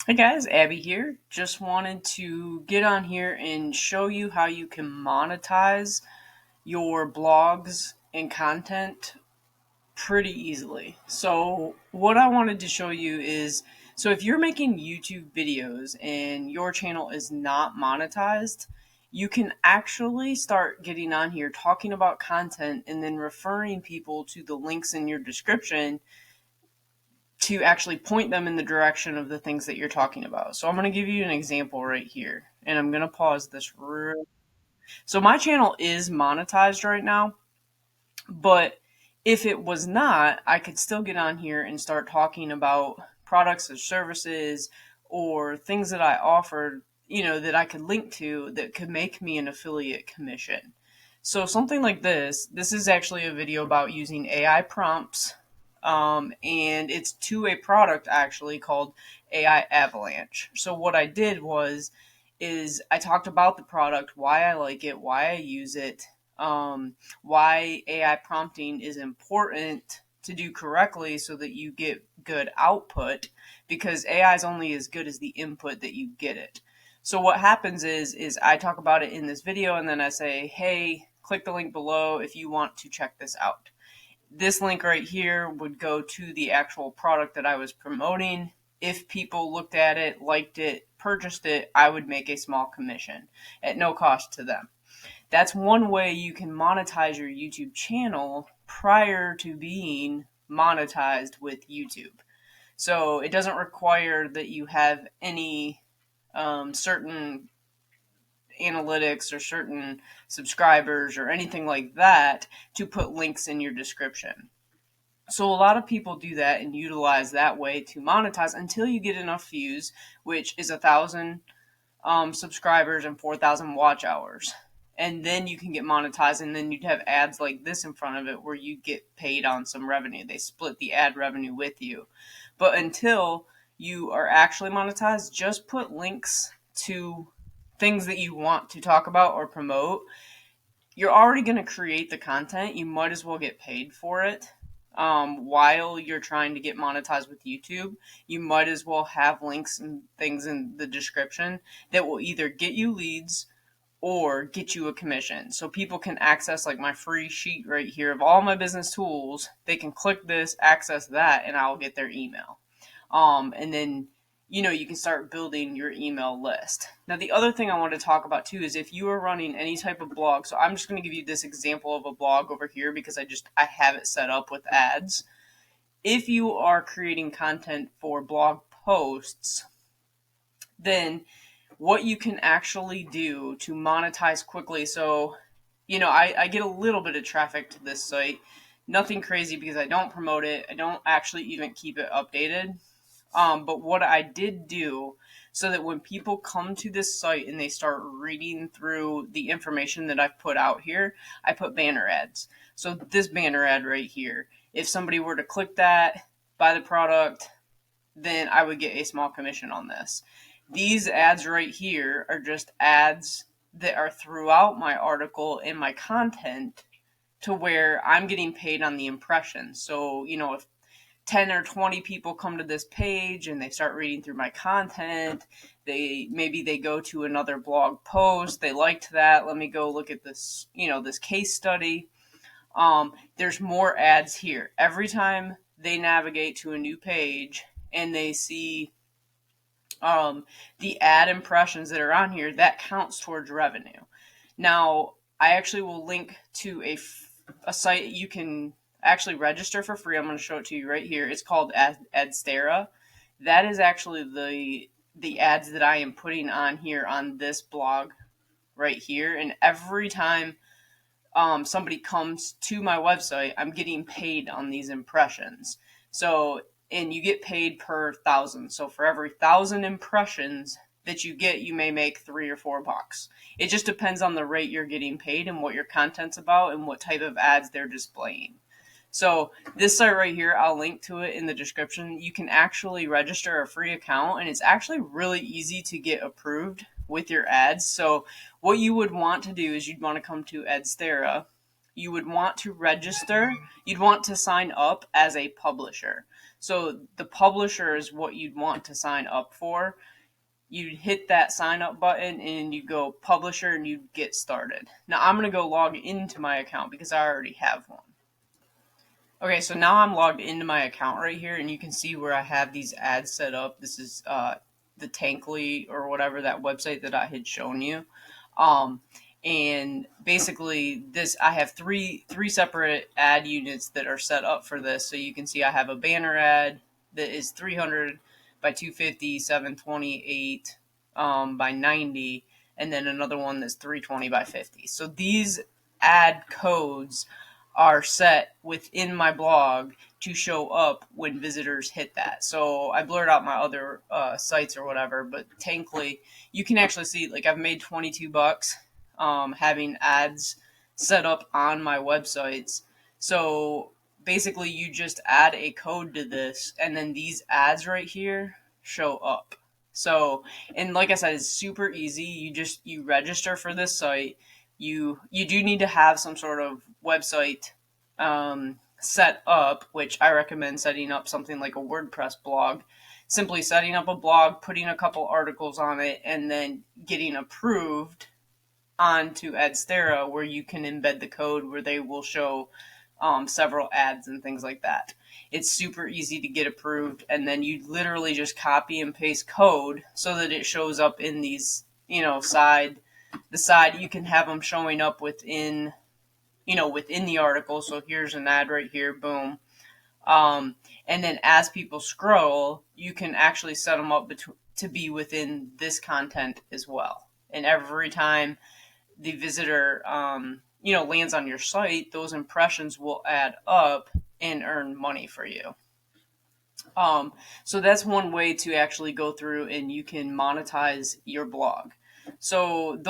Hey guys, Abby here. Just wanted to get on here and show you how you can monetize your blogs and content pretty easily. So, what I wanted to show you is if you're making YouTube videos and your channel is not monetized, you can actually start getting on here talking about content and then referring people to the links in your description to actually point them in the direction of the things that you're talking about. So I'm going to give you an example right here, and I'm going to pause this real. So my channel is monetized right now, but if it was not, I could still get on here and start talking about products or services or things that I offered, that I could link to that could make me an affiliate commission. So something like this is actually a video about using AI prompts, and it's to a product actually called AI Avalanche. So what I did is I talked about the product, why I like it, why I use it, why AI prompting is important to do correctly so that you get good output, because AI is only as good as the input that you get it. So what happens is I talk about it in this video and then I say, hey, click the link below if you want to check this out. This link right here would go to the actual product that I was promoting. If people looked at it, liked it, purchased it, I would make a small commission at no cost to them. That's one way you can monetize your YouTube channel prior to being monetized with YouTube. So it doesn't require that you have any certain analytics or certain subscribers or anything like that to put links in your description. So a lot of people do that and utilize that way to monetize until you get enough views, which is 1,000 subscribers and 4,000 watch hours. And then you can get monetized, and then you'd have ads like this in front of it where you get paid on some revenue. They split the ad revenue with you. But until you are actually monetized, just put links to things that you want to talk about or promote. You're already going to create the content. You might as well get paid for it. While you're trying to get monetized with YouTube, you might as well have links and things in the description that will either get you leads or get you a commission. So people can access like my free sheet right here of all my business tools. They can click this, access that, and I'll get their email. And then you can start building your email list. Now, the other thing I want to talk about too is if you are running any type of blog. So I'm just going to give you this example of a blog over here because I have it set up with ads. If you are creating content for blog posts, then what you can actually do to monetize quickly. So, I get a little bit of traffic to this site. Nothing crazy because I don't promote it. I don't actually even keep it updated. But what I did do so that when people come to this site and they start reading through the information that I've put out here, I put banner ads. So this banner ad right here, if somebody were to click that, buy the product, then I would get a small commission on this. These ads right here are just ads that are throughout my article and my content to where I'm getting paid on the impressions. So, if 10 or 20 people come to this page and they start reading through my content, maybe they go to another blog post, they liked that, let me go look at this, this case study. There's more ads here. Every time they navigate to a new page and they see the ad impressions that are on here, that counts towards revenue. Now, I actually will link to a site you can actually register for free. I'm going to show it to you right here. It's called Adstera. That is actually the ads that I am putting on here on this blog right here. And every time somebody comes to my website, I'm getting paid on these impressions. So, and you get paid per 1,000. So for every 1,000 impressions that you get, you may make $3 or $4. It just depends on the rate you're getting paid and what your content's about and what type of ads they're displaying. So this site right here, I'll link to it in the description. You can actually register a free account, and it's actually really easy to get approved with your ads. So what you would want to do is you'd want to come to Adstera. You would want to register. You'd want to sign up as a publisher. So the publisher is what you'd want to sign up for. You'd hit that sign up button and you go publisher and you get started. Now I'm going to go log into my account because I already have one. Okay, so now I'm logged into my account right here, and you can see where I have these ads set up. This is the Tankly or whatever, that website that I had shown you. Um, and basically, this I have three separate ad units that are set up for this. So you can see I have a banner ad that is 300 by 250, 728 by 90, and then another one that's 320 by 50. So these ad codes are set within my blog to show up when visitors hit that. So I blurred out my other sites or whatever, but Tankly, you can actually see, like, I've made $22 having ads set up on my websites. So basically, you just add a code to this, and then these ads right here show up. So, and like I said, it's super easy. You register for this site. You do need to have some sort of website set up, which I recommend setting up something like a WordPress blog. Simply setting up a blog, putting a couple articles on it, and then getting approved onto Adstera, where you can embed the code where they will show several ads and things like that. It's super easy to get approved, and then you literally just copy and paste code so that it shows up in these, the side. You can have them showing up within the article. So here's an ad right here, boom. And then as people scroll, you can actually set them up to be within this content as well. And every time the visitor, lands on your site, those impressions will add up and earn money for you. So that's one way to actually go through and you can monetize your blog. So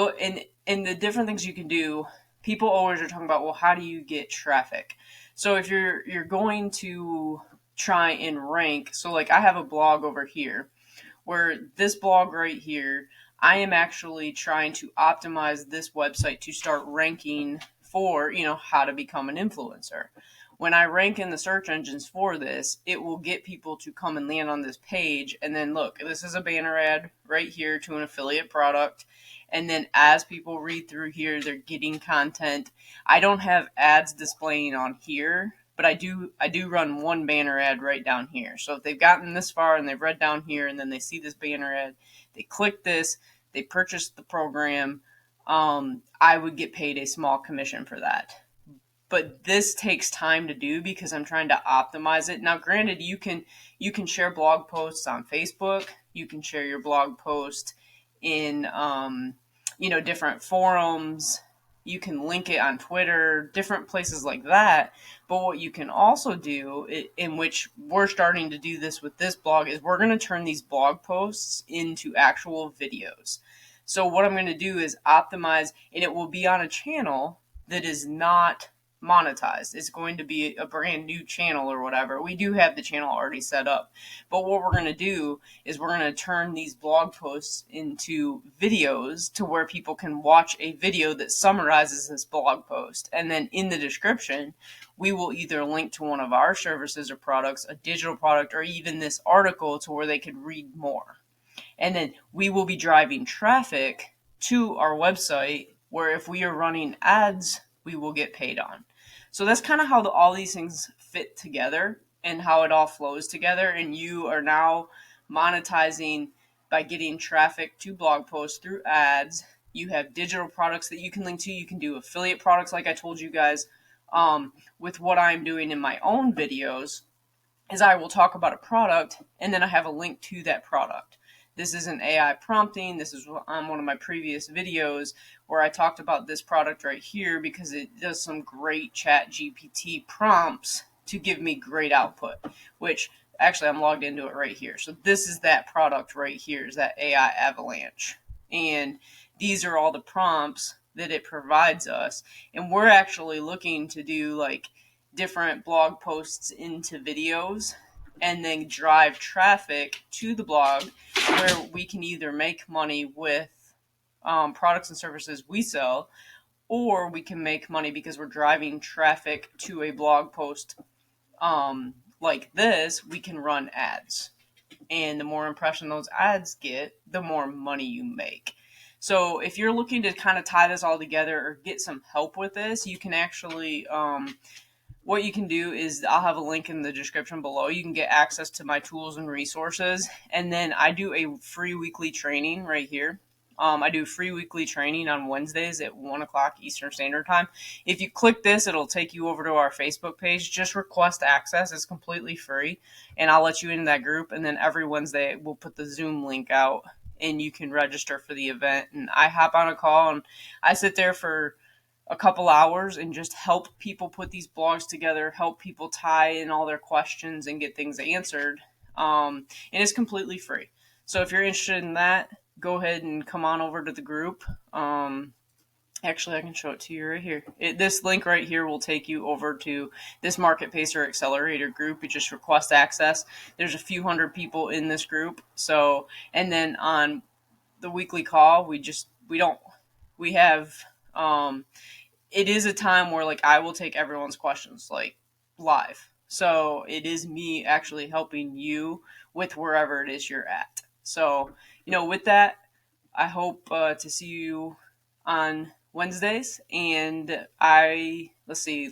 and the different things you can do, people always are talking about, well, how do you get traffic? So if you're going to try and rank, so like I have a blog over here, where this blog right here, I am actually trying to optimize this website to start ranking for, how to become an influencer. When I rank in the search engines for this, it will get people to come and land on this page. And then look, this is a banner ad right here to an affiliate product. And then as people read through here, they're getting content. I don't have ads displaying on here, but I do run one banner ad right down here. So if they've gotten this far and they've read down here and then they see this banner ad, they click this, they purchase the program, I would get paid a small commission for that. But this takes time to do because I'm trying to optimize it. Now, granted, you can share blog posts on Facebook. You can share your blog post in different forums. You can link it on Twitter, different places like that. But what you can also do, in which we're starting to do this with this blog, is we're going to turn these blog posts into actual videos. So what I'm going to do is optimize, and it will be on a channel that is not monetized. It's going to be a brand new channel or whatever. We do have the channel already set up. But what we're going to do is we're going to turn these blog posts into videos to where people can watch a video that summarizes this blog post. And then in the description, we will either link to one of our services or products, a digital product, or even this article to where they could read more. And then we will be driving traffic to our website where if we are running ads, we will get paid on. So that's kind of how all these things fit together and how it all flows together. And you are now monetizing by getting traffic to blog posts through ads. You have digital products that you can link to. You can do affiliate products like I told you guys. With what I'm doing in my own videos is I will talk about a product and then I have a link to that product. This isn't AI prompting. This is on one of my previous videos where I talked about this product right here because it does some great chat GPT prompts to give me great output, which actually I'm logged into it right here. So this is that product right here, is that AI avalanche. And these are all the prompts that it provides us. And we're actually looking to do like different blog posts into videos and then drive traffic to the blog where we can either make money with products and services we sell, or we can make money because we're driving traffic to a blog post like this, we can run ads. And the more impression those ads get, the more money you make. So if you're looking to kind of tie this all together or get some help with this, you can actually what you can do is I'll have a link in the description below. You can get access to my tools and resources. And then I do a free weekly training right here. I do free weekly training on Wednesdays at 1 o'clock Eastern Standard Time. If you click this, it'll take you over to our Facebook page. Just request access. It's completely free. And I'll let you into that group. And then every Wednesday, we'll put the Zoom link out and you can register for the event. And I hop on a call and I sit there for a couple hours and just help people put these blogs together, help people tie in all their questions and get things answered. And it's completely free. So if you're interested in that, go ahead and come on over to the group. Actually, I can show it to you right here. This link right here will take you over to this Market Pacer Accelerator group. You just request access. There's a few hundred people in this group. So, and then on the weekly call, we have, it is a time where like I will take everyone's questions like live. So it is me actually helping you with wherever it is you're at. So, with that, I hope to see you on Wednesdays. And let's see,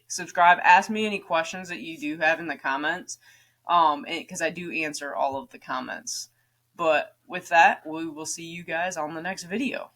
subscribe, ask me any questions that you do have in the comments. Because I do answer all of the comments. But with that, we will see you guys on the next video.